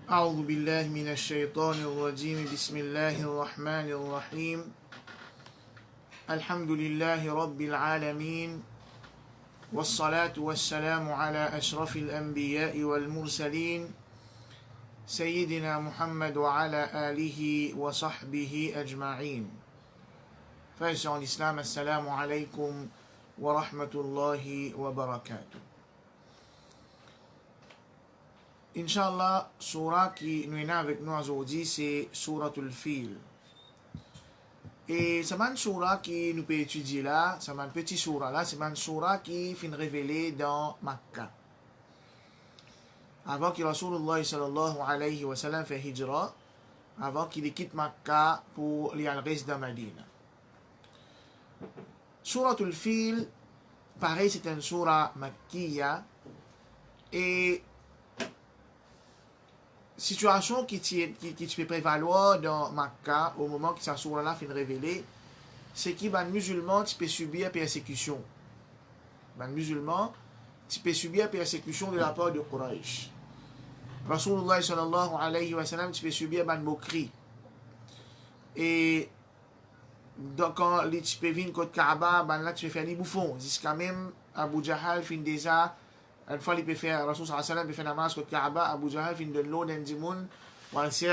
أعوذ بالله من الشيطان الرجيم بسم الله الرحمن الرحيم الحمد لله رب العالمين والصلاة والسلام على أشرف الأنبياء والمرسلين سيدنا محمد وعلى آله وصحبه أجمعين فإن الإسلام السلام عليكم ورحمة الله وبركاته. Inch'Allah, surah qui nous est avec nous aujourd'hui, c'est Suratul Fil. Et c'est une surah qui nous peut étudier là, c'est une petite surah là, c'est une surah qui finit révélée dans Makkah. Avant que Rasulullah sallallahu alayhi wa sallam fait hijra, avant qu'il quitte Makkah pour aller al reste de Medina. Suratul Fil, pareil, c'est une surah makkiya et situation qui peut prévaloir dans Makkah au moment que cette surah-là finit révélée, c'est que les musulmans peuvent subir persécution. Les musulmans peuvent subir persécution de la part de Quraysh. Rasulullah sallallahu alayhi wa sallam peut subir une moquerie. Et donc, quand tu peux venir contre Kaaba, là tu peux faire des bouffons. Jusqu'à même Abu Jahal finit déjà. Une fois, il peut faire, Rasul sallallahu alayhi wa sallam peut faire namaz contre Kaaba, Abu Jahal finit de l'eau dans le monde, ou c'est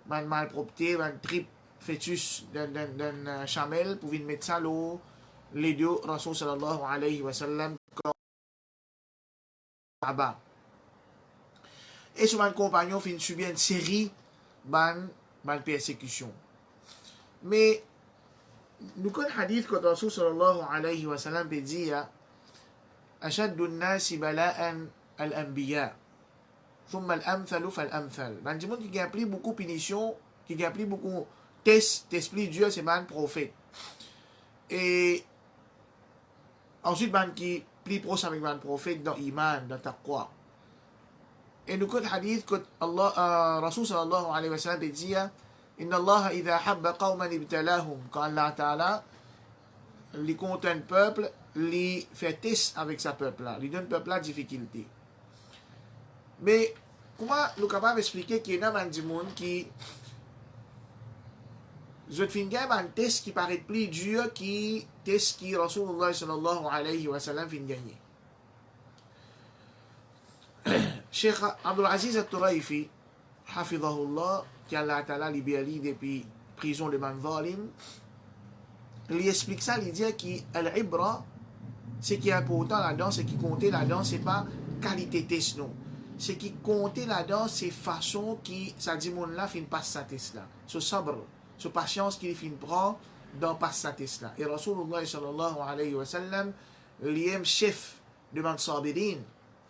un malpropreté, un trip fœtus d'un chamel pour venir mettre ça l'eau, les deux, Rasul sallallahu alayhi wa sallam, contre Kaaba. Et sur mon compagnon, finit subir une série de persécutions. Mais, nous connaissons un hadith que Rasul sallallahu alayhi wa sallam peut dire, أشد الناس بلاء الأنبياء ثم الأمثل فالأمثل. Ben, du monde qui a pris beaucoup de punitions, qui a pris beaucoup de tests d'esprit Dieu, c'est un prophète. Et ensuite, ben, qui pris proche avec un prophète dans l'iman, dans taqwa. Et nous connaissons le hadith que Allah, Rasul sallallahu alayhi wa sallam dit Inna Allah idha habba qawman ibtalahum. Quand Allah ta'ala lui compte un peuple, lui fait test avec sa peuple-là, lui donne peuple-là difficulté. Mais comment nous sommes capables d'expliquer qu'il y a un monde qui je fin un test qui paraît plus dur que test qui Rasulullah sallallahu alayhi wa sallam fin gagner. Cheikh Abdul Aziz al-Turaifi, hafidhahullah, qui Allah ta'ala libéré depuis prison de Manzalim, il explique ça, il dit que l'ibra, ce qui est important là-dedans, ce qui compte là-dedans, c'est pas qualité test, non. Ce qui compte là-dedans, c'est façon qui, ça dit, mon là, fin passe sa test là. Ce sabre, ce patience qu'il fin prend dans passe sa test là. Et Rasulullah sallallahu alayhi wa sallam, lui-même chef de bande sabirin,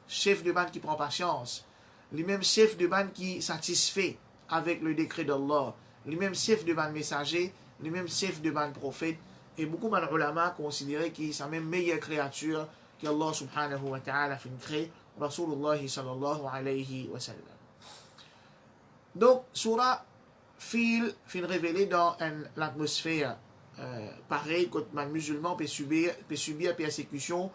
chef de bande qui prend patience, lui-même chef de bande qui satisfait avec le décret d'Allah, lui-même chef de bande messager, lui-même chef de bande prophète. Et beaucoup de ulama considéraient qu'il est la même meilleure créature qu'Allah subhanahu wa ta'ala fin créé, Rasulullah sallallahu alayhi wa sallam. Donc, surah fin révélée dans l'atmosphère pareil quand un musulman peut subir persécution,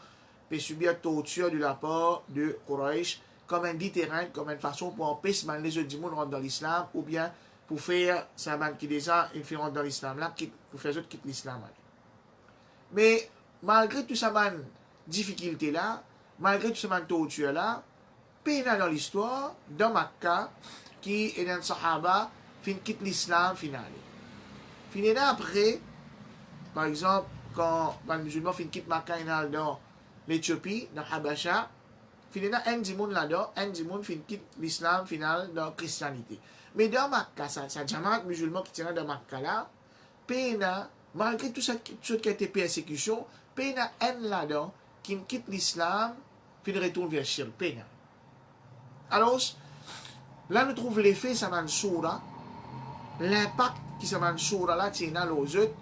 peut subir torture de la part de Quraysh, comme un déterrent, comme une façon pour empêcher les autres du monde rentrer dans l'islam, ou bien pour faire ça qui déjà fait rentrer dans l'islam là, pour faire les autres quitter l'islam. Mais malgré tout ça, difficulté là, malgré tout ça, torture là, peine dans l'histoire, dans Makkah, qui est dans le Sahaba, fin quitte l'islam final. Finalement après, par exemple, quand les musulmans fin quitte Makkah dans l'Éthiopie, dans Habasha, finalement un du monde là-dedans, un du monde fin quitte l'islam final dans la christianité. Mais dans Makkah, ça jamaat musulman qui tient dans Makkah là, peine malgré tout ça qui a été persécution, peine un là-dedans qui quitte l'islam, puis retourne vers Shirk, peine. Alors, là nous trouvons l'effet ça va surah, l'impact qui ça va surah là tient aux autres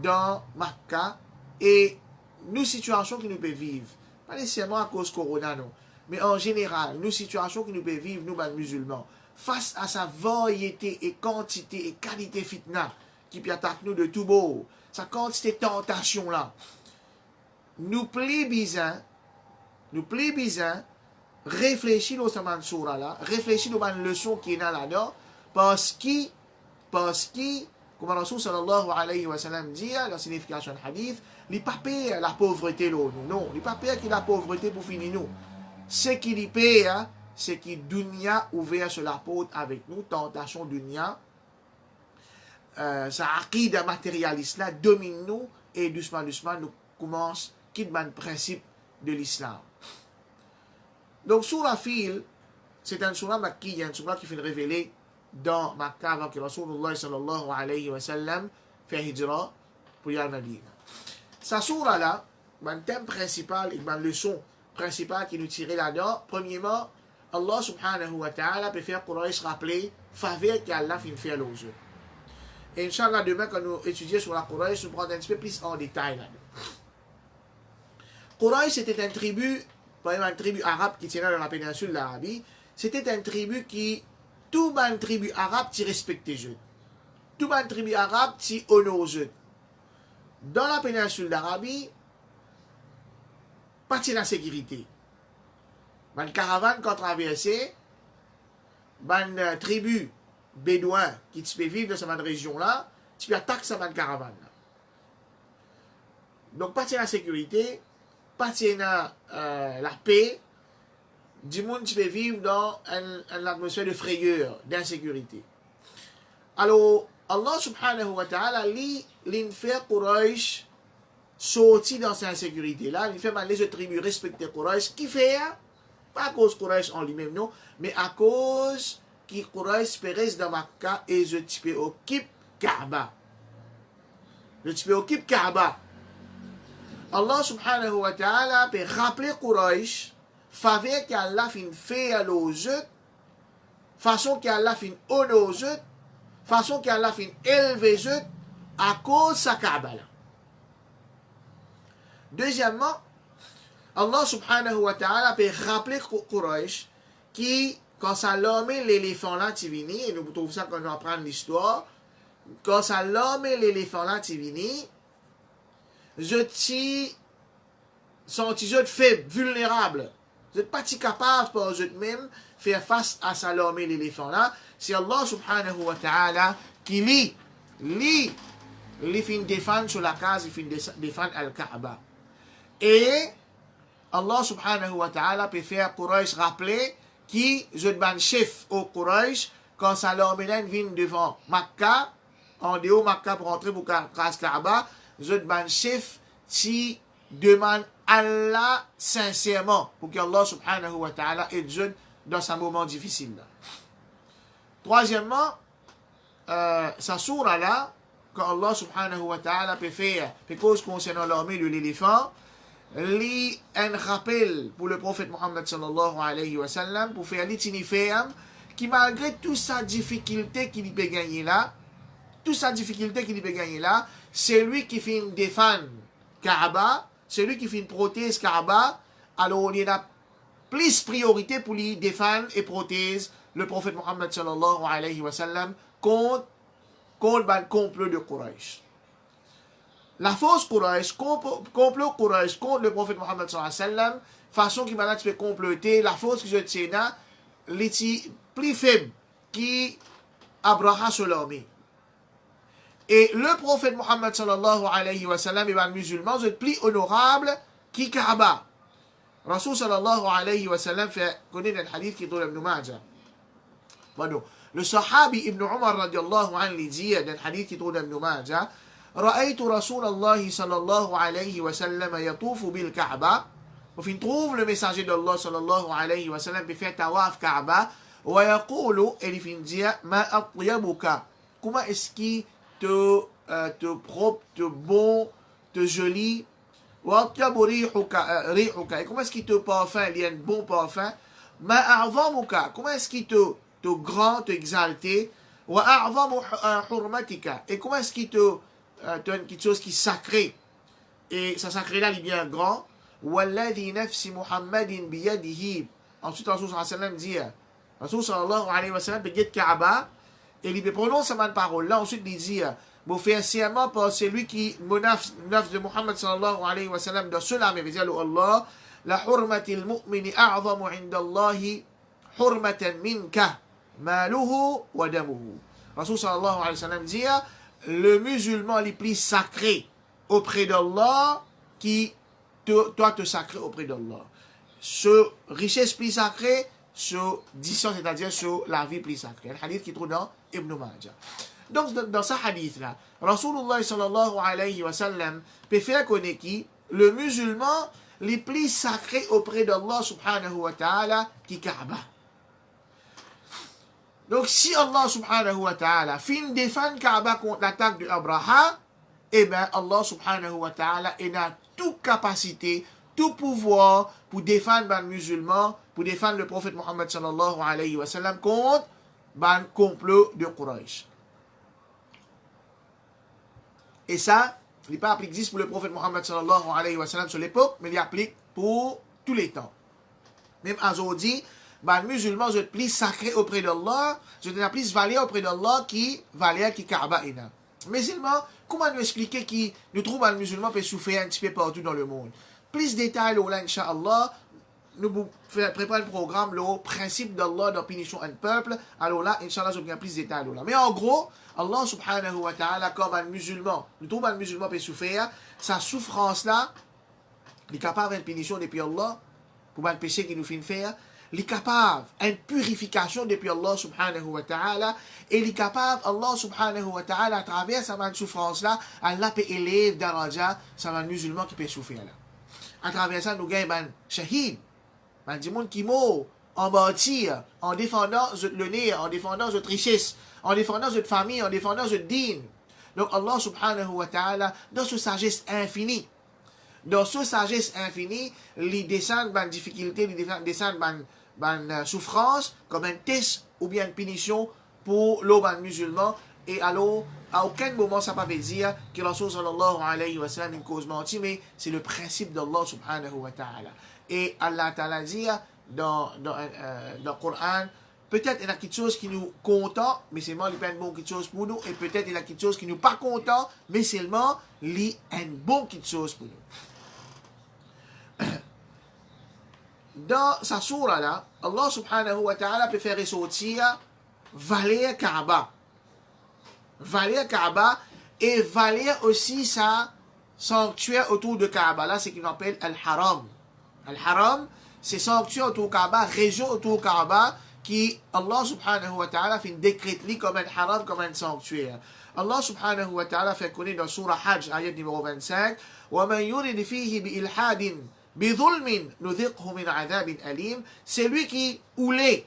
dans Makkah et nos situations qui nous peuvent vivre, pas nécessairement à cause corona non, mais en général, nos situations qui nous peuvent vivre nous musulmans, face à sa variété et quantité et qualité fitna qui peut attaquer nous de tout beau, sa quantité de tentation là, nous plaît bizarre réfléchis dans cette surah-là, réfléchis dans la leçon qui est là-dedans, parce que, comme Rasul sallallahu alayhi wa sallam dit, la signification du hadith, il n'est pas payé la pauvreté, non, il n'est pas payé la pauvreté pour finir nous. Ce qu'il paye, c'est que dunya ouvert sur la porte avec nous, tentation dunya, sa aqida matérialiste là domine nous et doucement nous commence quitter le principe de l'islam. Donc surah Fil, c'est un surah makki, un surah qui fait révéler dans Makkah avant que Rasulullah sallallahu alayhi wa sallam fait hijra pour y aller à Medina. Sa surah là, le thème principal et la leçon principale qui nous tire là-dedans, premièrement, Allah subhanahu wa ta'ala peut faire Quraysh rappeler faveur qu'Allah fait faire aux eux. Et Inch'Allah, demain, quand nous étudions sur la Quraysh, nous prendrons un petit peu plus en détail là-dedans. Quraysh, c'était une tribu, par exemple, une tribu arabe qui tenait dans la péninsule d'Arabie. C'était une tribu qui, tout une tribu arabe, qui respectait eux. Tout une tribu arabe, qui honore eux. Dans la péninsule d'Arabie, pas de la sécurité. Une caravane qu'on traversait, une tribu bédouin qui peut vivre dans cette région-là, tu peux attaquer cette caravane. Donc, pas de la sécurité, pas de la paix, du monde qui peut vivre dans une atmosphère de frayeur, d'insécurité. Alors, Allah subhanahu wa ta'ala, il fait Quraysh sortir dans cette insécurité-là, il fait les autres tribus respecter Quraysh, qui fait, pas à cause de Quraysh en lui-même, non, mais à cause que Quraysh reste dans Makkah et je te occupe Kaaba. Je te occupe Kaaba. Allah subhanahu wa ta'ala peut rappeler Quraysh, faveur qu'Allah fait à nos eux, façon qu'Allah fait honor aux eux, façon qu'Allah fait élever eux, à cause de sa Kaaba. Deuxièmement, Allah subhanahu wa ta'ala peut rappeler Quraysh qui, quand ça l'homme et l'éléphant là, tu viens, et nous trouvons ça quand nous apprenons l'histoire, quand ça l'homme et l'éléphant là, tu viens, je sont faibles, vulnérables. Vous n'êtes pas capables pour eux-mêmes faire face à ça l'homme et l'éléphant là. C'est Allah subhanahu wa ta'ala qui fait défendre sur la case, il fait défendre Al-Kaaba. Et Allah subhanahu wa ta'ala peut faire Quraysh rappeler qui je ban chef au Quraysh quand ça leur vient devant Makkah, en dehors Makkah pour entrer pour Kaaba, je ban chef qui demande Allah sincèrement pour que Allah subhanahu wa ta'ala aide dans ce moment difficile. Troisièmement, sa surah là, quand Allah subhanahu wa ta'ala peut faire, cause concernant l'armée de l'éléphant, un rappel pour le prophète Mohammed sallallahu alayhi wa sallam pour faire l'itinifère qui malgré toute sa difficulté qu'il peut gagner là, c'est lui qui fait une défense Kaaba, c'est lui qui fait une prothèse Kaaba, alors il y a plus priorité pour lui défendre et prothèse le prophète Mohammed sallallahu alayhi wa sallam contre le complot de Quraysh. La force Quraysh, complot Quraysh contre le prophète Mohammed sallallahu alayhi wa sallam, façon qui maintenant peut comploter, la force que je tiens, les plus faible qui Abraha sur l'armée. Et le prophète Mohammed sallallahu alayhi wa sallam et les musulmans sont plus honorables qui Kaaba. Rasul sallallahu alayhi wa sallam fait connaître un hadith qui est dans Ibn Majah. Bon, le sahabi Ibn Umar radiallahu anhu dit dans un hadith qui est dans Ibn Majah, رأيت رسول الله صلى الله عليه وسلم يطوف بالكعبة وفي trouve le messager d'Allah صلى الله عليه وسلم بفعل tawaf Kaaba ويقول et il dit ما أطيبك comment est-ce qu'il te propre, te bon, te joli وأطيب ريحك et comment est-ce qu'il te parfum, il y a un bon parfum ما أعظمك comment est-ce qu'il te grand, te exalté وأعظم حرمتك et comment est-ce qu'il te quelque chose qui est sacré et ça sacré là il est bien grand والذي نفس محمد بيده ensuite Rasul sallallahu alayhi wa sallam dit Rasul sallallahu alayhi wa sallam peut Kaaba et il prononce cette parole là ensuite il dit vous faites serment par celui qui nafs de Muhammad sallallahu alayhi wa sallam dans cela mais veut dire Allah لحرمة المؤمن أعظم عند الله حرمة منك ماله ودمه. Rasul sallallahu alayhi wa sallam dit, le musulman le plus sacré auprès d'Allah qui doit te sacrer auprès d'Allah. Ce richesse plus sacrée, ce distance, c'est-à-dire sur la vie plus sacrée. Un hadith qui trouve dans Ibn Majah. Donc, dans ce hadith-là, Rasulullah sallallahu alayhi wa sallam peut faire connaître qui le musulman le plus sacré auprès d'Allah subhanahu wa ta'ala qui Kaaba. Donc, si Allah subhanahu wa ta'ala fin défend Kaaba contre l'attaque de Abraha, eh bien, Allah subhanahu wa ta'ala a toute capacité, tout pouvoir pour défendre les musulmans, pour défendre le prophète Muhammad sallallahu alayhi wa sallam contre le complot de Quraysh. Et ça, il n'est pas appliqué juste pour le prophète Muhammad sallallahu alayhi wa sallam sur l'époque, mais il applique pour tous les temps. Même aujourd'hui, les musulmans sont plus sacrés auprès d'Allah, sont plus valeurs auprès d'Allah qui valeurs qui Kaaba ina. Mais seulement, comment nous expliquer que nous trouvons que les musulmans peuvent souffrir un petit peu partout dans le monde? Plus de détails, là, Inch'Allah, nous préparons le programme, le principe d'Allah dans punition un peuple. Alors là, Inch'Allah, nous avons plus de détails là. Mais en gros, Allah subhanahu wa ta'ala, comme un musulman, nous trouvons que les musulmans peuvent souffrir, sa souffrance là, il est capable d'une punition depuis Allah, pour le péché qu'il nous fait faire. Il est capable d'une purification depuis Allah subhanahu wa ta'ala, et il est capable, Allah subhanahu wa ta'ala, à travers sa souffrance-là, Allah peut élever daraja, ça va musulman qui peut souffrir là. À travers ça, nous gagnons un shahid, des gens qui meurent en bâtir, en défendant le nez, en défendant notre richesse, en défendant notre famille, en défendant notre dîne. Donc Allah subhanahu wa ta'ala, dans sa sagesse infinie, il descend dans difficulté, il descend dans souffrance, comme un test ou bien une punition pour les musulmans. Et alors, à aucun moment, ça ne veut pas dire que Rasul sallallahu alayhi wa sallam est une cause mentie, mais c'est le principe d'Allah subhanahu wa ta'ala. Et Allah ta'ala dit dans le Coran, peut-être il y a quelque chose qui nous content, mais seulement il y a une bonne chose pour nous, et peut-être il y a quelque chose qui nous pas content, mais seulement il y a une bonne chose pour nous. Dans sa sourate là, Allah subhanahu wa ta'ala peut faire ressortir valer Kaaba. Valer Kaaba et valer aussi sa sanctuaire autour de Kaaba. Là, c'est ce qu'on appelle Al-Haram. Al-Haram, c'est sanctuaire autour de Kaaba, région autour de Kaaba, qui Allah subhanahu wa ta'ala fait décréter comme un haram, comme un sanctuaire. Allah subhanahu wa ta'ala fait connaître dans Surah Hajj, ayat numéro 25, وَمَنْ يُرِدْ فِيهِ بِإِلْحَادٍ بِظُلْمٍ نُذِقْهُ مِنْ عَذَابٍ أَلِيمٍ. C'est lui qui voulait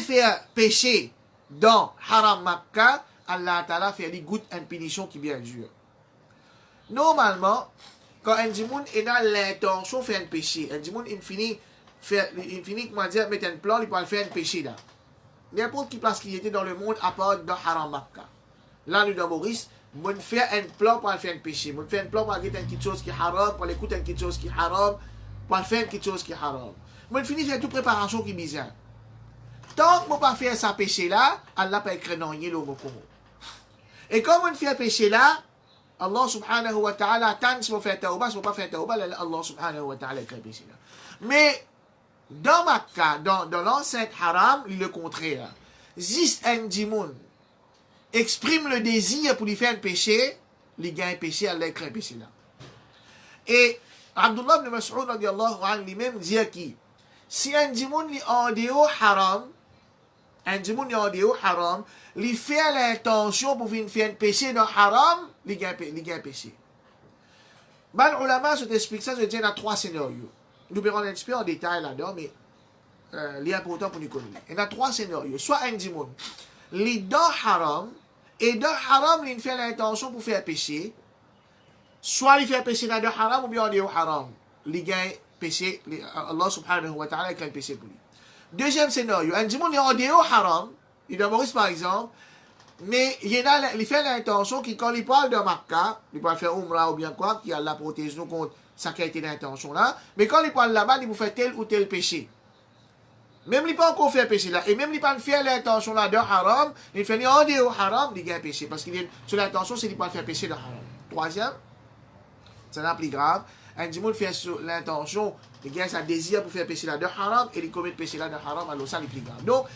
faire péché dans Haram Makkah, Allah ta'ala fait lui goûte une punition qui est bien dure. Normalement, quand un djimoun a l'intention de faire un péché, un djimoun il finit, comment dire, mettre un plan, il peut faire un péché là. N'importe qui place qu'il était dans le monde, à part dans Haram Makkah. Là, nous, dans Maurice, on fait un plan pour faire un péché. On fait un plan pour faire quelque chose qui est haram, pour écouter quelque chose qui est haram, pour faire quelque chose qui est haram. On finit faire toute préparation qui est bizarre. Tant qu'on ne peut pas faire ce péché-là, Allah peut écrire non, il est le mot. Et comme on fait un péché-là, Allah subhanahu wa ta'ala attend si on fait tawbah, si on ne peut pas faire tawbah, Allah subhanahu wa ta'ala écrit un péché-là. Mais dans Makkah, dans l'enceinte haram, il est le contraire. Si un djimoun exprime le désir pour lui faire un péché, il gagne un péché, Allah écrit un péché-là. Et Abdullah ibn Mas'ud radiallahu anhu lui-même dit qui, si un djimoun est en dehors haram, il fait l'intention pour faire un péché dans haram, il gagne un péché. Les ulama se expliquent ça, je dis, il y a 3 scénarios. Nous verrons un petit peu en détail là-dedans, mais il est important pour nous connaître. Il y a 3 scénarios. Soit un djimoun, il est dans haram, et dans haram, il fait l'intention pour faire un péché. Soit il fait un péché dans haram, ou bien en dehors haram. Il gagne péché, Allah subhanahu wa ta'ala gagne péché pour lui. Deuxième scénario, un djimoun est en dehors haram, il est dans Maurice par exemple, mais il fait l'intention qu'il, quand il parle de Makkah, il peut faire Umrah ou bien quoi, qui Allah protège nous contre sa qualité d'intention là, mais quand il parle là-bas, il vous fait tel ou tel péché. Même il pas encore fait péché là, et même il pas faire l'intention là de haram, il fait en dehors haram, il gagne péché, parce qu'il est sur l'intention, c'est qu'il pas faire péché de haram. Troisième, c'est un plus grave, un dimanche fait l'intention, il y a sa désir pour faire péché là de haram, et il commet péché là de haram, alors ça, c'est plus grave. Donc,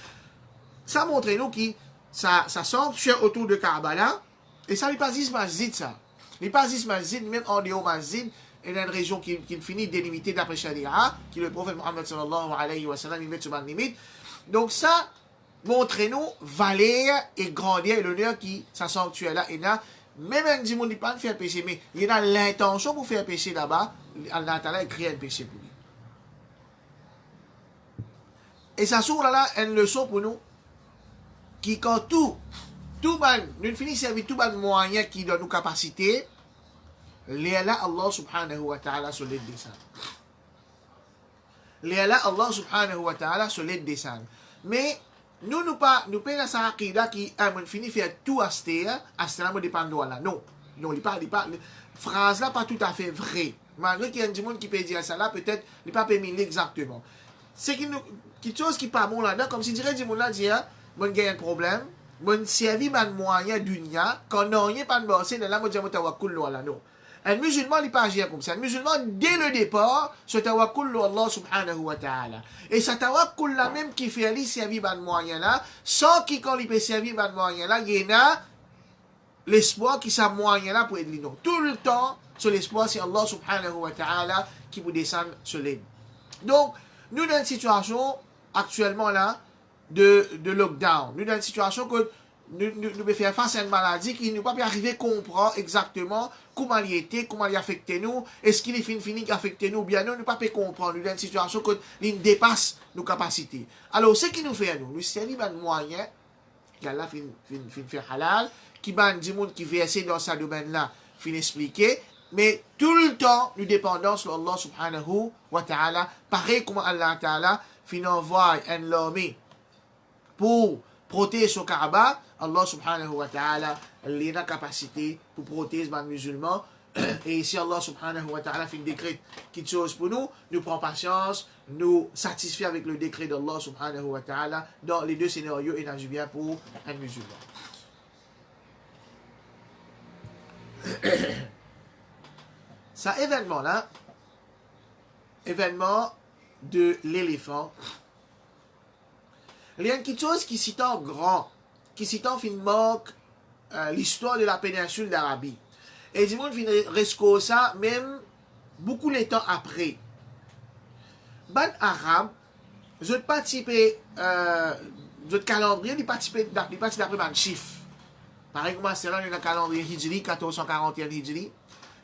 ça montre nous qui, ça sanctuaire autour de Kaaba là, et ça n'est pas juste masjid ça. Il n'est pas juste masjid, même en dehors masjid, il y a une région qui finit délimitée d'après Sharia, qui le prophète Mohammed sallallahu alayhi wa sallam, il met sur une limite. Donc ça, montrez-nous valeur et grandeur et l'honneur qui, ça sanctuaire là, et là, même un dimanche, il n'est pas de faire péché, mais il a l'intention pour faire péché là-bas, Allah Ta'ala écrit un péché pour lui. Et ça s'ouvre là, une leçon pour nous, qui quand tout ban, nous finissons avec tout ban moyen qui donne nos capacités, là Allah subhanahu wa ta'ala sur les dessins. Là Allah subhanahu wa ta'ala sur les dessins. Mais nous pas la saqida qui a fini faire tout à cela me dépend de là. Non, il pas phrase là pas tout à fait vrai. Malgré qu'il y a des gens qui peut dire ça là, peut-être il pas permis exactement. C'est quelque chose qui pas bon là-dedans, comme si dirait des gens là dire bon gagne un problème. Mon servi ban moyen dunya quand non rien pas de bosser de là moi dire tawakkul là non. Un musulman il pas agir comme ça. Un musulman dès le départ se tawakkul Allah subhanahu wa ta'ala. Et ça tawakkul là même qui fait aller servir ban moyen là sans qui quand il peut servir ban moyen là, il y a l'espoir qui ça moyen là pour aider nous. Tout le temps sur l'espoir c'est Allah subhanahu wa ta'ala qui vous descend sur l'aide. Donc nous dans une situation actuellement là de lockdown. Nous dans une situation que nous devons faire face à une maladie qui ne peut pas arriver à comprendre exactement comment il était, comment il affecte nous, est-ce qu'il est fini qui affecte nous, ou bien nous ne pouvons pas comprendre. Nous dans une situation que nous dépasse nos capacités. Alors, ce qui nous fait nous servir un moyen, qu'Allah fait halal, qui ban du monde qui verser dans ce domaine-là, fin expliquer, mais tout le temps, nous dépendons sur Allah subhanahu wa ta'ala, pareil comme Allah ta'ala fin envoie un armée pour protéger son Kaaba, Allah subhanahu wa ta'ala a la capacité pour protéger les musulmans. Et si Allah subhanahu wa ta'ala fait un décret quelque chose pour nous, nous prenons patience, nous satisfait avec le décret d'Allah subhanahu wa ta'ala dans les deux scénarios et n'agit bien pour un musulman. Ça événement là, événement de l'éléphant, il y a quelque chose qui cite en grand, qui cite en finalement l'histoire de la péninsule d'Arabie. Et du monde reste ça même beaucoup de temps après. Ban arabe, je participe je calendrier, il participe d'après ban chiffre. Par exemple, c'est là le calendrier Hijri 1441 Hijri,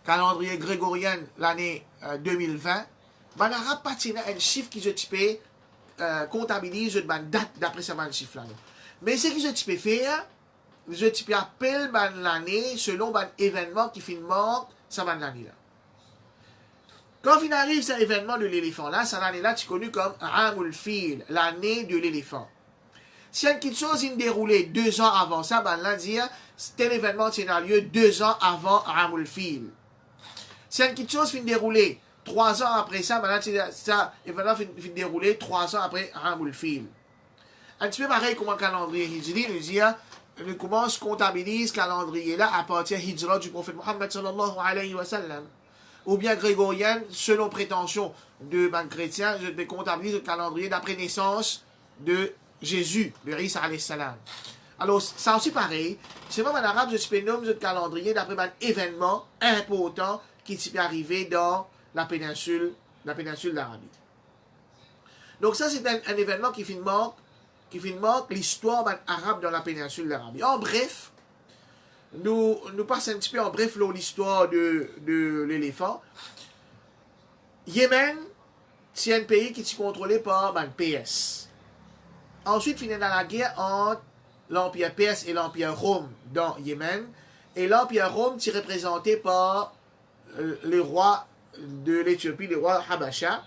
calendrier grégorien l'année 2020. Ban arabe participe un chiffre qui je type comptabilise ban date d'après ce ban chiffre là. Mais ce que je type faire, je type appelle ban l'année selon ban événement qui finit mort ça ban l'année là. Quand il arrive cet événement de l'éléphant là, cette année là tu connu comme Amul Fil, l'année de l'éléphant. Si une quelque chose s'est déroulé 2 ans avant ça, ban là dire tel événement qui a lieu 2 ans avant Amul Fil. Si une quelque chose s'est déroulé 3 ans après ça, maintenant, ça événement finit dérouler 3 ans après Amul Fil. Un petit peu pareil comme un calendrier Hijri, nous dit, nous commence comptabilise calendrier là à partir Hijra du prophète Mohammed sallallahu alayhi wa sallam. Ou bien grégorien, selon prétention de ban chrétien, je comptabilise le calendrier d'après naissance de Jésus, de Isa alayhi salam. Alors, ça aussi pareil, c'est même en arabe, je suis nomme le calendrier d'après un événement important qui s'est arrivé dans la péninsule d'Arabie. Donc ça, c'est un événement qui marque l'histoire arabe dans la péninsule d'Arabie. En bref, nous passons un petit peu en bref l'histoire de l'éléphant. Yémen, c'est un pays qui est contrôlé par PS. Ensuite, il y a la guerre entre l'Empire Perse et l'Empire Rome dans Yémen. Et l'Empire Rome est représenté par les rois de l'Éthiopie, le roi Habasha.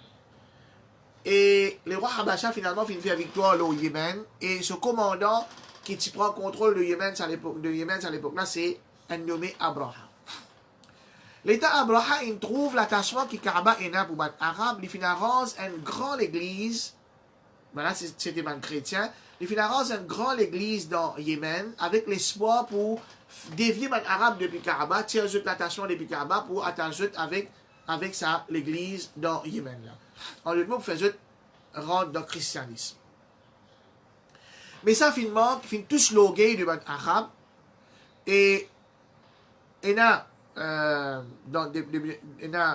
Et le roi Habasha finalement finit faire victoire au Yémen. Et ce commandant qui prend contrôle de Yémen à l'époque-là, c'est un nommé Abraha. L'État Abraha, il trouve l'attachement qui Kaaba est là pour les Arabes. Il finance une grande église. Voilà, c'était un chrétien. Il finance une grande église dans Yémen avec l'espoir pour dévier les Arabes depuis Kaaba, tirer l'attachement depuis Kaaba pour attacher avec avec ça, l'église dans Yémen. Là. En lieu de mots, faisait rentrer dans le christianisme. Mais ça, finalement, fin tous logués de ban arabe. Et il y a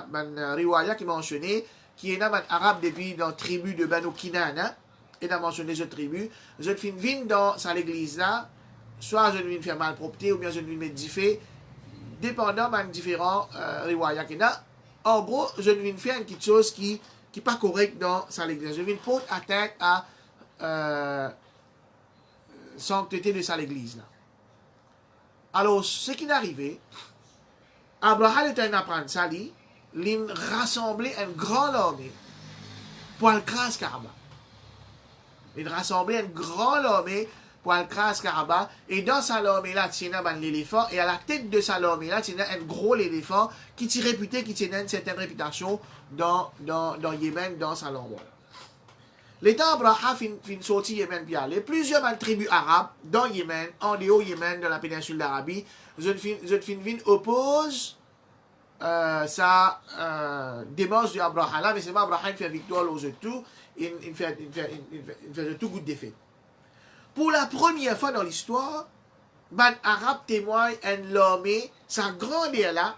ban riwaya qui mentionné qui est ban arabe depuis dans la tribu de Banu Kinana. Et a mentionné cette tribu. Je fin vin dans l'église là. Soit je viens faire malpropreté ou bien je viens mettre diffé. Dépendant de différents riwaya qu'il y a. En gros, je viens faire une petite chose qui n'est pas correcte dans l'église. Je viens porter atteinte à sancteté de l'église. Alors, ce qui est arrivé, Abraham était un apprenti, il rassemblait une grande armée pour le craser Kaaba. Il rassemblait une grande armée pour le craser Kaaba. Et dans sa armée-là, il y a un éléphant. Et à la tête de sa armée-là, il y a un gros éléphant qui est réputé, qui tient une certaine réputation dans Yémen, dans sa langue. L'État Abraham fin sorti Yémen puis aller. Plusieurs tribus arabes dans Yémen, en dehors Yémen, dans la péninsule d'Arabie, je fin oppose sa démence de Abraham là, mais c'est pas Abraham fait victoire aux tout, il fait tout goût de défaite. Pour la première fois dans l'histoire, ban arabe témoigne un armée, sa grandeur là,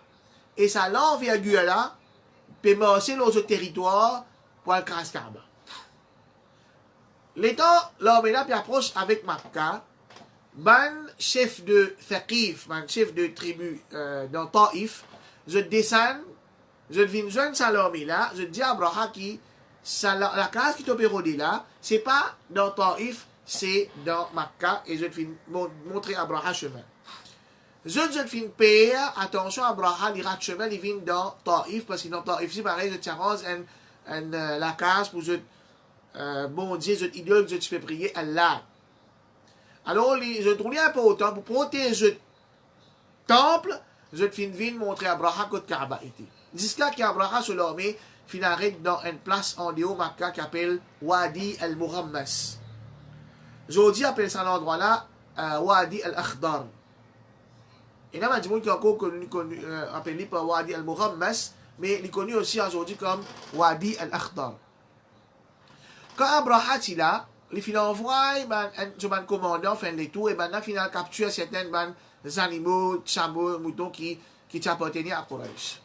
et sa l'envergure là, peut marcher dans ce territoire pour le Kaaba. L'État, l'armée là, puis approche avec Makkah, ban chef de Thaqif, ban chef de tribu dans Taïf, je descends, je viens joindre sa l'armée là, je dis à Abraham qui, la case qui t'opère là, c'est pas dans Taïf, c'est dans Makkah, et je viens montrer à Abraham chemin. Je viens payer, attention, Abraham, il rate chemin, il vient dans Taïf, parce que dans Taïf, c'est pareil, je tiens la case pour je bon Dieu, cette idole que je fais prier Allah. Alors, je trouvais important pour protéger le temple, je viens montrer à Abraham que Kaaba était. Jusqu'à qu'Abraham se l'armée finarrête dans une place en dehors Makkah qui s'appelle Wadi al-Muhammas. Aujourd'hui, appelle ça l'endroit là Wadi al-Akhdar. Et là, il y a des gens qui ont encore appelé par Wadi al-Muhammas, mais il est connu aussi aujourd'hui comme Wadi al-Akhdar. Quand Abraham est là, il envoie un commandant faire les tours et maintenant il capture certains animaux, chameaux, moutons qui appartenaient à Quraysh.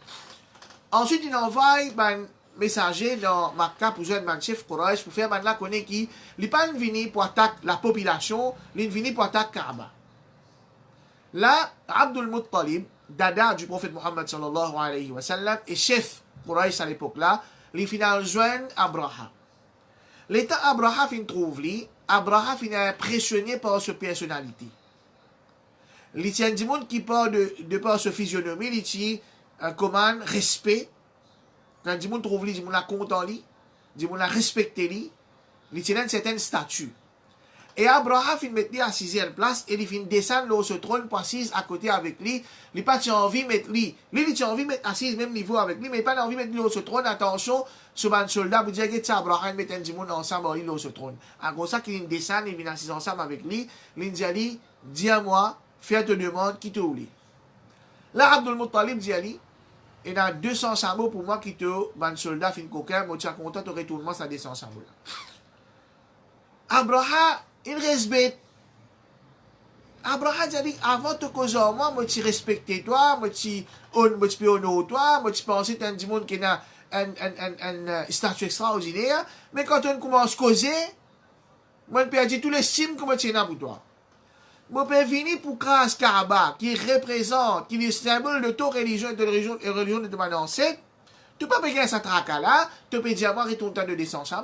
Ensuite, il envoie un messager dans Makkah pour jouer un chef Quraysh pour faire là connaître qui n'est pas venu pour attaquer la population, il est venu pour attaquer Kaaba. Là, Abdul Muttalib, dada du prophète Muhammad sallallahu alayhi wa sallam, et chef Quraysh à l'époque là, il finit joindre Abraham. L'État Abraham fin trouve lui, Abraham fin impressionné par sa personnalité. Il tient du monde qui parle de par sa physionomie, il tient un commande, respect. Quand du monde trouve lui, du monde la content lui, du monde la respecté lui, il tient un certain statut. Et Abraham fin mettre lui à 6e place et il fin descendre sur ce trône pour assise à côté avec lui. Il n'a pas envie de mettre lui. Lui, il a envie de mettre assise même niveau avec lui, mais il n'a pas envie de mettre lui sur ce trône. Attention, ce soldat vous dire que ça, Abraham met un monde ensemble sur ce trône. En gros, ça qu'il descend, il vient assis ensemble avec lui. Il dit à lui, dis à moi, fais te demande, qui te oublie. Là, Abdul Muttalib dit à lui, il y a 200 sabots pour moi qui te, ban soldat, fin coquin, moi, tu es content, tu retournement, ça 200 sabots là. Abraham, il respecte. Abraham a dit, avant de causer moi, moi, tu respectes toi, moi, tu honorer toi, moi, tu penses que tu es un monde qui a un statut extraordinaire, mais quand on commence à causer, moi, je peux dire tout l'estime que moi, tu as pour toi. Moi, je peux venir pour craser Kaaba, qui représente, qui est le symbole de toute religion et de la religion de mon ancêtre. Tu peux pas payer cette traque-là, tu peux dire, moi, retourne temps de descendre ça.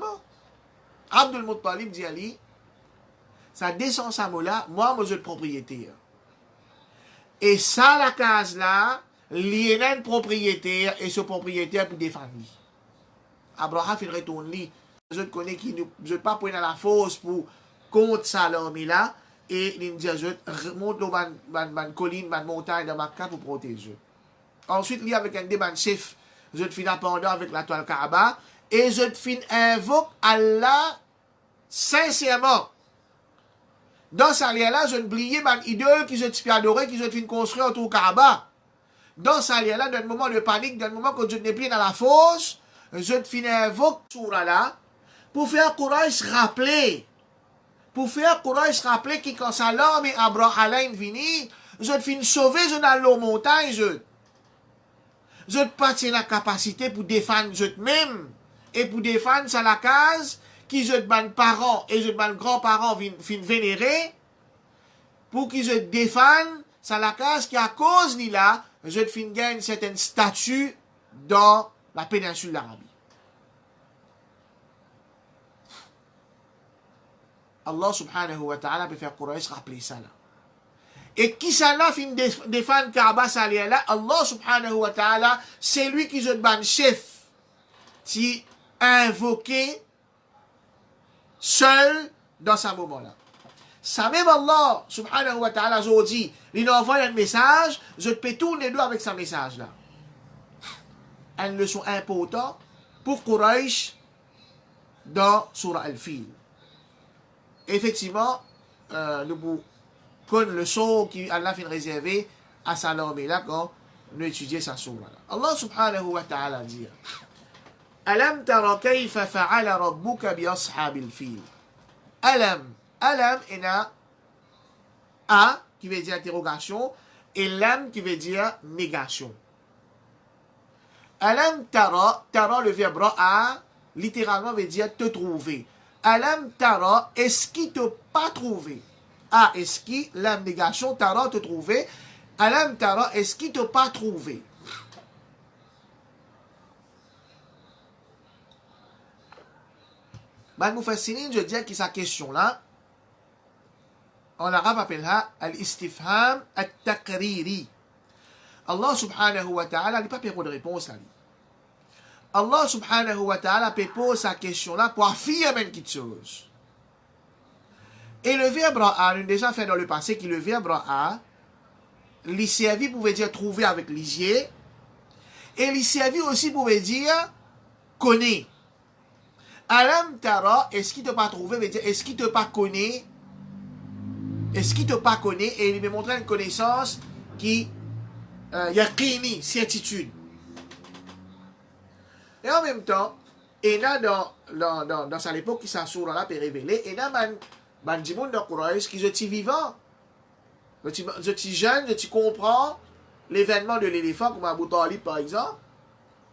Abdul Muttalib dit à lui, ça descend ça là, moi, je suis propriétaire. Et ça, la case là, il y a un propriétaire et ce propriétaire pour défendre lui. Abraham, il retourne lui. Je connais qui ne pas prendre la force pour contre ça l'armée là, et il dit, je monte dans colline, dans montagne, dans Makkah pour protéger. Ensuite, il y a avec un débat chef, je te finis pendant avec la toile Kaaba, et je te finis invoque Allah sincèrement. Dans ce lien-là, je n'oubliais mon idole qui je te fais adorer, qui je te fais construire autour du Kaaba. dans ça là, dans le moment de panique, dans le moment que je n'ai plus dans la fosse, je finis invoque surah là, pour faire courage rappeler. Pour faire courage rappeler que quand ça l'armée Abraham vini, je finis sauver, je dans l'eau montagne, je pas la capacité pour défendre je-même, et pour défendre ça la case, qui je ban parents et je ban grands-parents fin vénérer, pour qu'ils se défendent, ça la case qui à cause ni là, je fin gagne certaines statues dans la péninsule d'Arabie. Allah subhanahu wa ta'ala peut faire courage rappeler ça là. Et qui ça là fin défendre Kaaba ça là, Allah subhanahu wa ta'ala, c'est lui qui je ban chef, qui invoqué seul dans ce moment-là. Ça même Allah, subhanahu wa ta'ala, je dis, il envoie un message, je peux tourner deux avec ce message-là. Une leçon importante pour Quraysh dans Surah Al-Fil. Effectivement, nous connaissons le leçon qui Allah a réservé à sa armée-là quand nous étudions sa surah-là. Allah subhanahu wa ta'ala dit, Alam tara kayfa fa'ala rabbuka bi ashabil fil. Alam ena a qui veut dire interrogation et lam qui veut dire négation. Alam tara, tara le verbe ra'a littéralement veut dire te trouver. Alam tara, est-ce qu'il te pas trouvé? A, est-ce qu'il, lam négation, tara te trouver. Alam tara, est-ce qu'il te pas trouvé? Ben, Mufassirin, je dis que sa question-là, en arabe appelle-la al-istifham al-taqriri. Allah subhanahu wa ta'ala n'a pas permis de réponse à lui. Allah subhanahu wa ta'ala peut poser sa question-là pour affirmer une petite chose. Et le verbe ra'a, nous avons déjà fait dans le passé que le verbe ra'a, il servi pouvait dire trouver avec lisier, et il servi aussi pouvait dire connaît. Alam tara, est-ce qu'il ne t'a pas trouvé, veut dire est-ce qu'il ne t'a pas connaît? Est-ce qu'il ne t'a pas connaît? Et il me montrait une connaissance qui yaqini, certitude. Et en même temps, et là dans sa époque qui s'assure là peut révéler, et là man dit monde dans Quraysh qui je suis vivant, je suis jeune, je comprends l'événement de l'éléphant comme Abu Talib par exemple,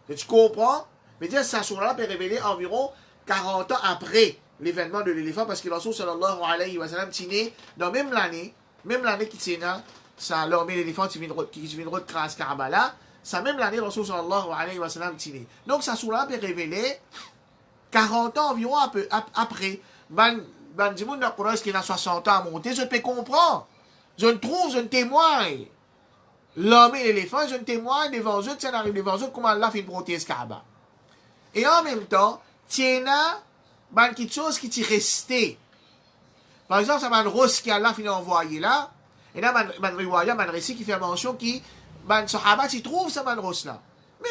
je comprends, mais dire ça sur là peut révéler environ 40 ans après l'événement de l'éléphant, parce que le Rasul sallallahu alayhi wa sallam est dans même l'année qui tient ça l'armée l'éléphant qui vient de craser Karbala, ça même l'année le Rasul sallallahu alayhi wa sallam est né. Donc ça sur là peut révéler 40 ans environ après. Ben du monde de Quraysh qui a 60 ans à monter, je peux comprendre. Je ne trouve, je ne témoigne. L'homme et l'éléphant, je ne témoigne devant eux, ça arrive devant eux, comment Allah fait une prothèse Kaaba. Et en même temps, tiens là, quelque chose qui t'est resté. Par exemple, ça m'a rose qui Allah finit envoyé là, et là, man récit qui fait mention qui, sahaba, tu trouves ça man rose là.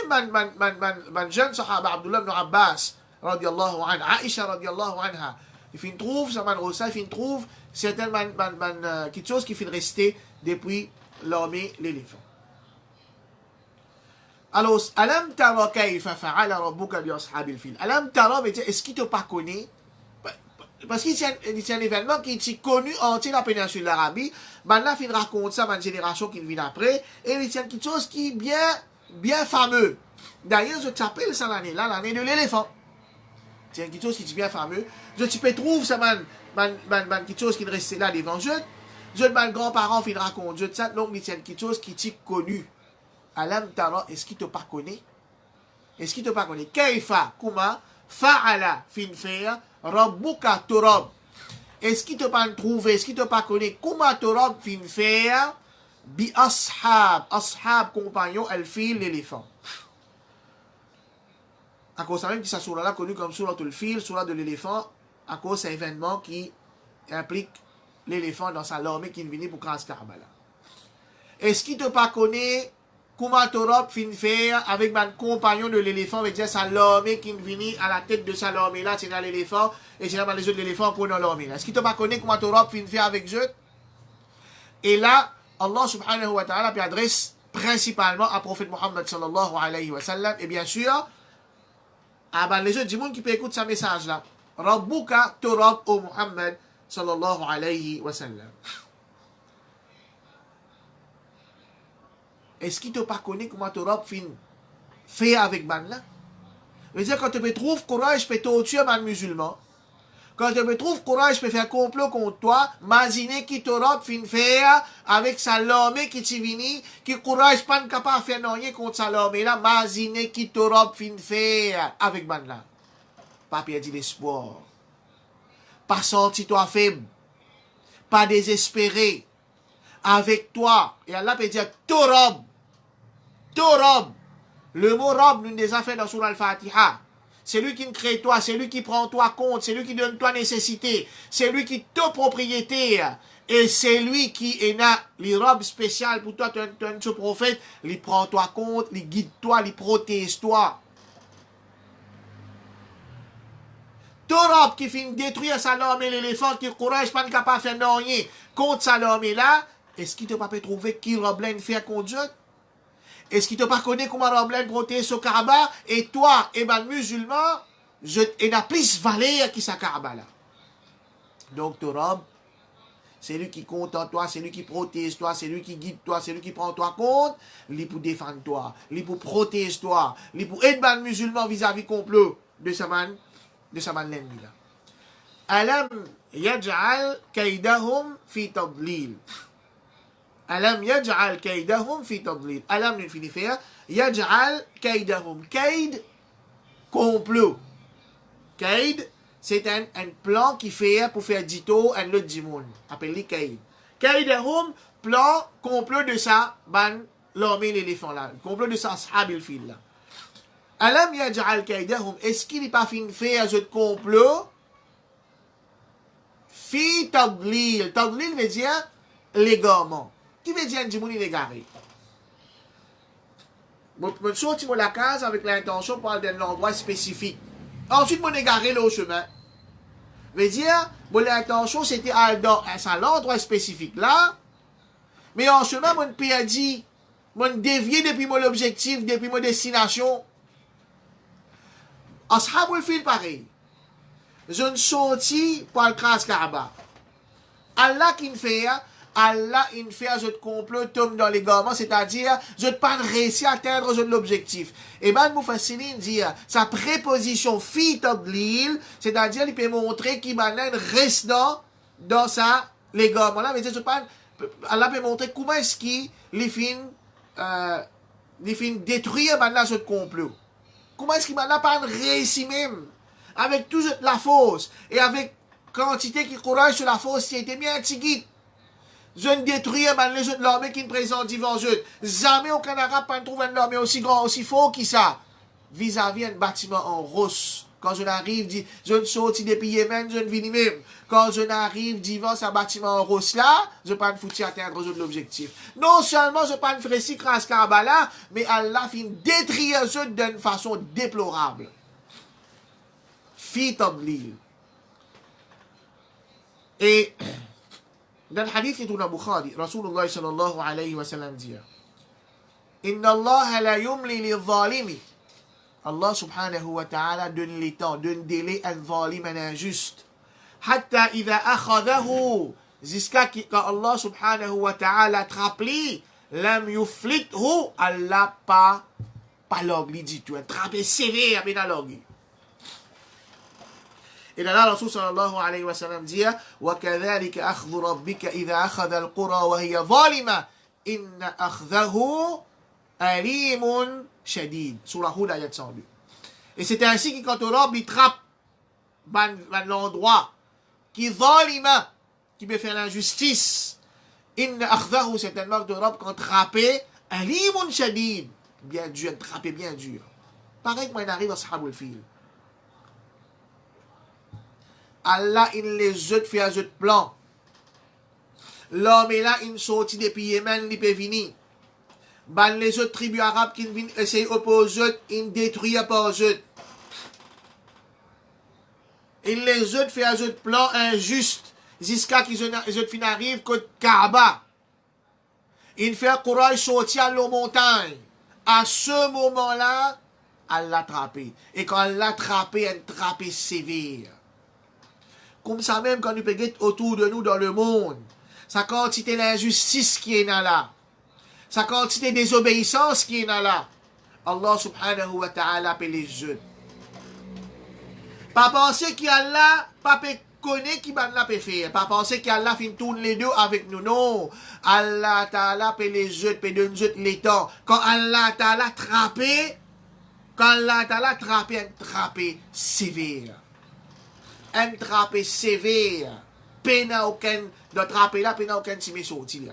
Même jeune sahaba, Abdullah ibn Abbas, radiallahu anha, Aisha radiallahu anha, il finit trouve ça man rose là, il finit trouve certaines quelque chose qui finit rester depuis l'armée l'éléphant. Alors, alam tara kayfa fa'ala rabbuka bi ashabil fil. Alam tara veut dire est-ce qu'il te pas connaît? Parce qu'il y a un événement qui est connu entier dans la péninsule d'Arabie. Là, il raconte ça à une génération qui vient après. Et il y a quelque chose qui est bien fameux. D'ailleurs, je t'appelle ça l'année-là, l'année de l'éléphant. C'est quelque chose qui est bien fameux. Je te trouve ça, quelque chose qui est resté là devant je. Je mes grands-parents qui racontent ça. Donc, il y a quelque chose qui est connu. Alam tara, est-ce qu'il te pas connaît? Est-ce qu'il te pas connaît? Kaifa, kuma, fa'ala, fin faire, rabbuka turab. Est-ce qu'il te pas trouvé? Est-ce qu'il te pas connaît? Kuma turab, fin faire, bi ashab, compagnon, al-fil, l'éléphant. À cause même que sa surah là connue comme surah al-fil, surah de l'éléphant, à cause d'un événement qui implique l'éléphant dans sa armée qui vient pour craser Karbala. Est-ce qu'il te pas connaît? Comment Torop fin faire avec mon compagnon de l'éléphant, veut dire sa l'armée qui vient à la tête de sa l'armée là, c'est dans l'éléphant, et c'est dans les autres de l'éléphant pour dans l'armée là. Est-ce qu'il te pas connaît comment Torop fin faire avec eux? Et là, Allah subhanahu wa ta'ala puis adresse principalement à prophète Mohammed sallallahu alayhi wa sallam, et bien sûr, à les autres du monde qui peut écouter ce message-là. Rabbuka turab au Muhammad sallallahu alayhi wa sallam. Est-ce qu'il ne t'a pas connu comment turab fait avec ban là? Veut dire quand tu me trouves courage, je peux tuer un musulman. Quand tu me trouves courage, je peux faire complot contre toi. Imagine qui turab faire avec sa l'armée qui t'y vini, qui courage pas capable de faire rien contre sa l'armée là. Imagine qui turab faire avec ban là. Pas perdu l'espoir. Pas senti toi faible. Pas désespéré. Avec toi. Et Allah peut dire turab. Turab. Le mot rob, nous déjà fait dans Surah Al-Fatiha. C'est lui qui crée toi, c'est lui qui prend toi compte, c'est lui qui donne toi nécessité, c'est lui qui te propriété. Et c'est lui qui est là, les robes spéciales pour toi, tu es prophète, il prend toi compte, il guide toi, il protège toi. Ton robe qui finit détruire sa l'armée, l'éléphant qui courage, pas capable de faire rien contre sa l'armée là, est-ce qu'il ne t'a pas trouvé qui robe là faire contre Dieu? Est-ce qu'il ne t'a pas connu comment Rablan protège ce Kaaba? Et toi, et ben musulman, il n'a plus valeur que sa Kaaba là. Donc, ton robe, c'est lui qui compte en toi, c'est lui qui protège toi, c'est lui qui guide toi, c'est lui qui prend toi compte, lui pour défendre toi, lui pour protéger toi, lui pour aider ben musulman vis-à-vis complot de sa man l'ennemi là. Alam yaj'al kaydahum fi tadlil. Alam yaj'al kaydahum fi tadlil. Alam nous finit faire. Yaj'al kaydahum. Kayd, complot. Kayd, c'est un plan qui fait pour faire dito un autre dimoun. Appelé kayd. Kaydahum, plan, complot de ça, ban, l'armée l'éléphant là. Complot de ça, ashab il fil là. Alam yaj'al kaydahum. Est-ce qu'il n'est pas fin faire ce complot? Fi tadlil. Tadlil veut dire l'égarement. Qui veut dire un dimoun égaré? Je sortis de la case avec l'intention pour aller dans un endroit spécifique. Ensuite, je égaré au chemin. Veut dire, mon intention c'était aller dans un endroit spécifique là. Mais en chemin, mon perdu, mon dévié depuis mon objectif, depuis mon destination. Ashabul fil pareil. Je ne sortis pour le crase Kaaba. Allah qui me fait, Allah il fait un complot tombe dans les garments, c'est-à-dire je ne pas réussir à atteindre l'objectif. Et ben Moufassinin dit sa préposition fi tadlil, c'est-à-dire il peut montrer qu'il reste dans sa les garments là, mais je pas Allah peut montrer comment est-ce qu'il fin détruire maintenant ce complot. Comment est-ce qu'il n'a pas réussi même avec toute la force et avec quantité qui courage sur la force qui était bien tigui. Je ne détruis les autres l'armée qui ne présente devant eux. Jamais aucun arabe ne trouve une armée aussi grand, aussi fort que ça. Vis-à-vis un bâtiment en rose. Quand je n'arrive, je ne sortis depuis Yémen, je ne viens même. Quand je n'arrive devant ce bâtiment en rose là, je ne peux pas foutre atteindre l'objectif. Non seulement je ne peux pas faire si grâce Karbala, mais Allah fin détruire eux d'une façon déplorable. Fi tadlil. Et dans le hadith qui est dans Bukhari, Rasulullah sallallahu alayhi wa sallam dit Inna Allah la yumli li zalimi. Allah subhanahu wa ta'ala donne les temps, donne délai à zalim, à injuste. Hatta idha akhadahu. Jusqu'à quand Allah subhanahu wa ta'ala attrape li, lam yuflithu, Allah pas l'ogli dit tout. Attrape sévère avec la l'ogli. Et là, Rasul sallallahu alayhi wa sallam dit وَكَذَلِكَ أَخْذُ رَبِّكَ إِذَا أَخَذَ الْقُرَى وَهِيَ ظَالِمَةٌ إِنَّ أَخْذَهُ أَلِيمٌ شَدِيد. Surah Hud, ayat 102. Et c'est ainsi que quand Rabb il trappe l'endroit qui zalima, qui peut faire l'injustice, inna akhdahu, c'est un marque de Rabb quand trappé, alimun shadid, bien dur, trappé bien dur. Pareil que moi, il arrive à Ashabul Fil. Allah, il les autres fait un autre plan. L'homme est là, il sortit depuis Yémen, il peut venir. Ben, les autres tribus arabes qui viennent essayer d'opposer, ils détruisent par eux. Il les autres fait un autre plan injuste, jusqu'à qu'ils arrivent contre Kaaba. Il fait courage sortir à la montagne. À ce moment-là, elle l'a attrapé. Et quand elle l'a attrapé, elle l'a attrapé sévère. Comme ça même quand nous pegons autour de nous dans le monde, sa quantité d'injustice qui est là, sa quantité de désobéissance qui est là, Allah subhanahu wa ta'ala peut les jeunes. Pas penser qu'Allah, pas connaît qui va la faire. Pas penser qu'Allah fin tourne les deux avec nous. Non. Allah ta'ala peut les jeunes, peut donner les temps. Quand Allah ta'ala trappé, trappé sévère. Un trappé sévère. Pena aucun, de trapper là, pena aucun si mes sorti là.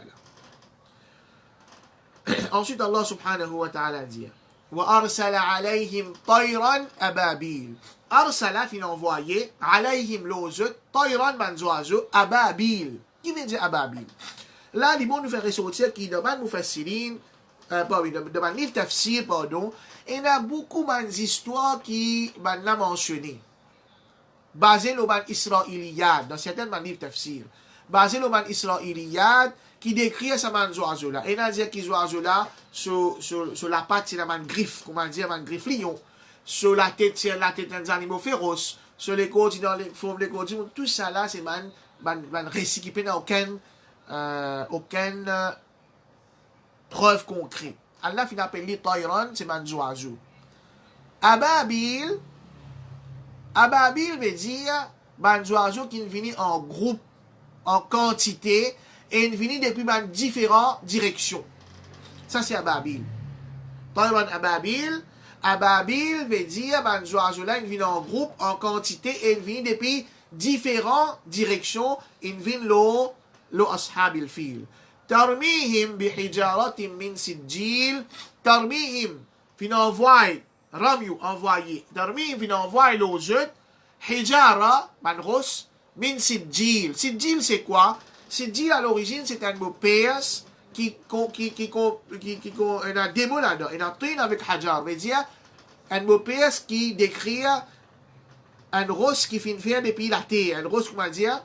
Ensuite, Allah subhanahu wa ta'ala dit, وَأَرْسَلَ عَلَيْهِمْ طَيْرًا أَبَابِيلَ. Arsala fin envoyé, alayhim l'ozut, طَيْرًا manzoazo, ababil. Qui veut dire ababil? Là, les bons nous faire ressortir qui demandent nous fassirine, demandent livre tafsir, pardon, et il y a beaucoup d'histoires qui l'a mentionné. Basé le man israéliyad, dans certains livres tafsir. Basé le man israéliyad, qui décrit ce man zoazo là. Et il y a dit qu'il zoazo là, sur la patte, c'est la man griffe, comment dire, man griffe lion. Sur la tête, c'est la tête des animaux féroces. Sur les côtes, dans les formes des côtes, tout ça là, c'est man récit qui n'a aucune preuve concrète. Allah fin appelé Tayran, c'est man zoazo. Ababil veut dire man zoazo qui vient en groupe, en quantité, et il vient depuis différentes directions. Ça, c'est Ababil. Tayran Ababil. Ababil veut dire, les oiseaux là, ils viennent en groupe, en quantité, et ils viennent depuis différentes directions. Ils viennent lo ashabil fil. Tarmihim bihijaratim min sijil. Tarmihim, fin envoie, ramyu, envoyé. Tarmihim, fin envoie l'ozut. Hijara, manros, min sijil. Sijil, c'est quoi? Sijil, à l'origine, c'est un mot perse qui a des mots là-dedans. Il a un avec hajar. Veut dire un mot perse qui décrit un rose qui finit faire depuis la terre. Un rose, comment dire?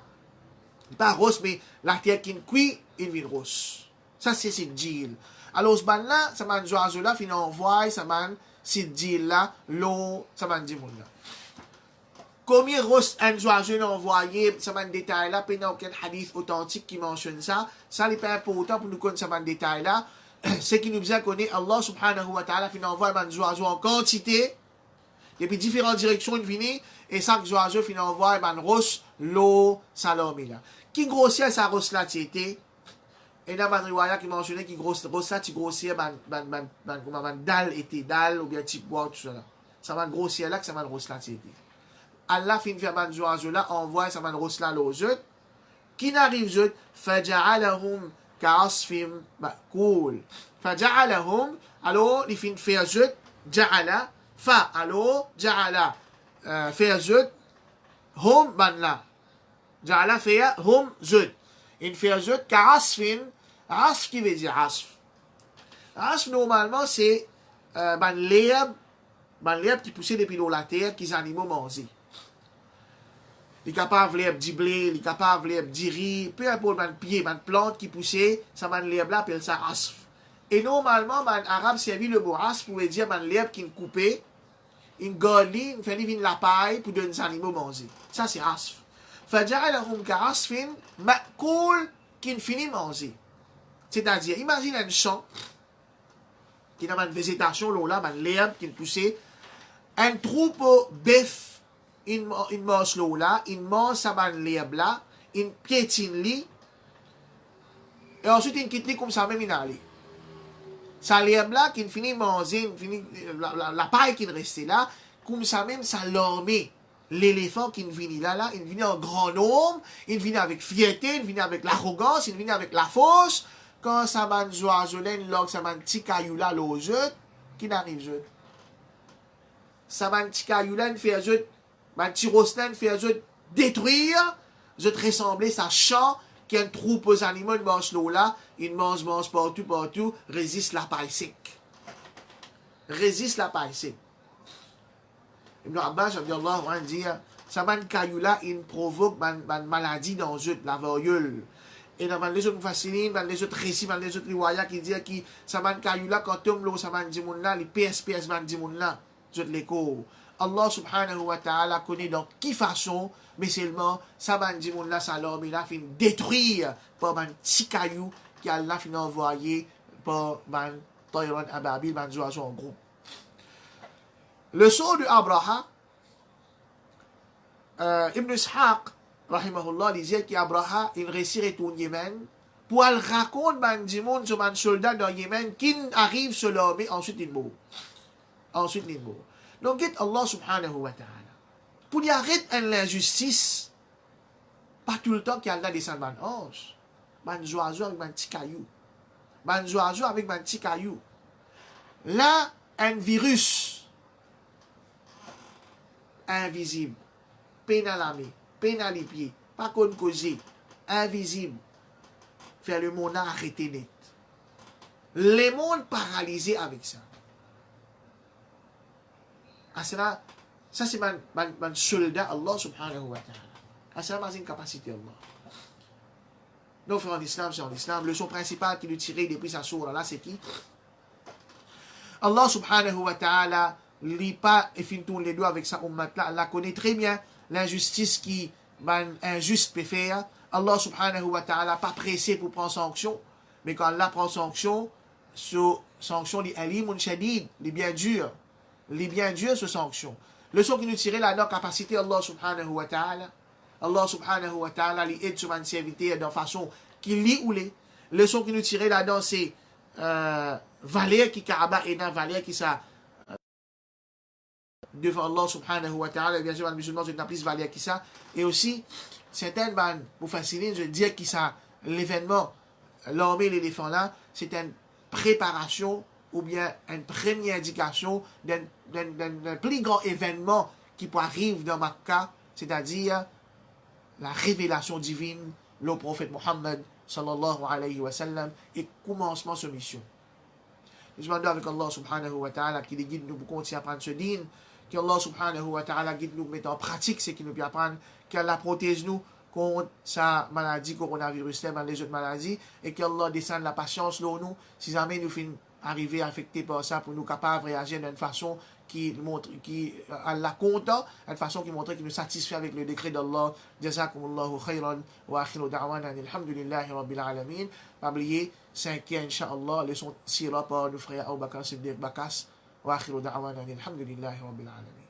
Pas rose, mais la terre qui cuit, il vient rose. Ça, c'est Sijil. Alors, ce ban-là, ça m'a dit, là, fin envoie, ça m'a Sijil là, l'eau, ça m'a dit, là. Combien rose un oiseau envoyé, ça m'a un détail là, puis il n'y a aucun hadith authentique qui mentionne ça. Ça n'est pas important pour nous connaître ça m'a un détail là. Ce qui nous vient connaître, Allah subhanahu wa ta'ala, puis il envoie un oiseau en quantité, depuis différentes directions, il vient, et chaque oiseau, il envoie un rose, l'eau, salami là. Qui grossit sa rose là, c'était, et dans un riwaya qui mentionnait qui grossit là, qui grossit, dalle était dalle, ou bien type bois, tout ça là. Ça va grossir là, que ça va rose là, c'était. Allah fin faire man oiseau là, envoie sa man rosla l'ozut, qui n'arrive zut, faja'alahum ka'asfim ma'koul. Faja'alahum, alors, il fin faire zut, ja'ala, fa, alors, ja'ala, faire zut, hum ban la. Ja'ala faire hum zut. Il fait zut, ka'asfim, asf qui veut dire asf. Asf, normalement, c'est ban l'herbe qui poussait depuis l'eau la terre, qui les animaux mangeaient. Il est capable de blé, il est capable de riz, peu importe man pied, man plante qui poussait, ça man l'herbe là appelle ça asf. Et normalement, man arabe servi le mot asf pour dire man l'herbe qui est coupée, une goli, une fait une la paille pour donner aux animaux manger. Ça c'est asf. Faja'alahum ka'asfin ma'koul qui finit manger. C'est-à-dire, imagine un champ qui a une végétation là, man l'herbe qui est poussée, un troupeau bœuf. Il mange l'eau là, il mange sa ban l'herbe là, il piétine li, et ensuite il quitte li comme ça même il allait. Sa l'herbe là, qui finit manger, la paille qui reste là, comme ça même ça l'ormait. L'éléphant qui vient là, il vient en grand nombre, il vient avec fierté, il vient avec l'arrogance, il vient avec la force. Quand ça ban oiseau là, log ça ban petit caillou là, l'eau qui n'arrive jeu. Ça ban petit caillou là, il fait jeu. Man Tiroslan fait détruire, je te ressembler sa champ qui a un troupeau aux animaux, il mange l'eau là, il mange partout, résiste la paille sec. Résiste la paille sec. Ibn Abbas, dit, ça man caillou là, il provoque man maladie dans eux, la variole. Et dans les autres mufassirin, dans les autres récits, dans les autres riwaya qui disent que ça man caillou là, quand on l'eau, ça man dit moun là, les PSPS man dit moun là, je l'écho. Allah subhanahu wa ta'ala connaît dans qui façon, mais seulement, ça man dit moun là, ça l'homme, il a fait détruire par man petit caillou qui Allah fin envoyé par man Tayran Ababil, man oiseau en groupe. Le sceau de Abraha, Ibn Ishaq, rahimahullah, disait qu'Abraha, il réussit au Yémen, pour elle raconte du monde sur un soldat dans Yémen qui arrive sur l'homme, ensuite il mourut. Ensuite il mourut. Donc, Allah subhanahu wa ta'ala, pour y arrêter l'injustice, pas tout le temps qu'il y a des descend ban ange, ban oiseau avec un petit caillou, ban oiseau avec un petit caillou. Là, un virus invisible, pénalami, pénalipier, pas qu'on cause, invisible, faire le monde arrêter net. Les mondes paralysés avec ça. Ah, ça c'est un soldat Allah subhanahu wa ta'ala. Ah, c'est une capacité Allah. Donc, frère en islam, c'est en islam. Le son principal qui lui tirait depuis sa sourate là, c'est qui? Allah subhanahu wa ta'ala lit pas et finit les doigts avec sa ummat là. Allah connaît très bien l'injustice qui injuste peut faire. Allah subhanahu wa ta'ala pas pressé pour prendre sanction, mais quand Allah prend sanction, sanction les alimun shadid, les bien durs ce sanction. Le son qui nous tirait là dans capacité Allah subhanahu wa ta'ala. Allah subhanahu wa ta'ala lui aide sur un serviteur de façon qui lit ou les. Le son qui nous tirait là-dedans c'est valeur qui Kaaba et dans valeur qui ça devant Allah subhanahu wa ta'ala. Bien sûr, les musulmans ont plus valeur qui ça. Et aussi, certaines pour faciliter, je dis que ça, l'événement, l'armée et l'éléphant là, c'est une préparation ou bien une première indication d'un plus grand événement qui peut arriver dans Makkah, c'est-à-dire la révélation divine, le prophète Mohammed sallallahu alayhi wa sallam, et commencement de sa mission. Je demande avec Allah subhanahu wa ta'ala qui guide nous pour continuer à apprendre ce din, qu'Allah subhanahu wa ta'ala guide nous mettre en pratique ce qu'il nous peut apprendre, qu'Allah protège nous contre sa maladie, coronavirus, les autres maladies, et qu'Allah descende la patience dans nous, si jamais nous finissons arriver affectés par ça, pour nous capables de réagir d'une façon qui montre, qui Allah content, une façon qui montre qu'il nous satisfait avec le décret d'Allah. Jazakumullahu khayran wa akhiru da'wana alhamdulillahi rabbil alamin. Pas oublier, 5e, Inch'Allah, leçon sira par nos frères Abu Bakr Siddiq Bakas. Wa akhiru da'wana alhamdulillahi rabbil alamin.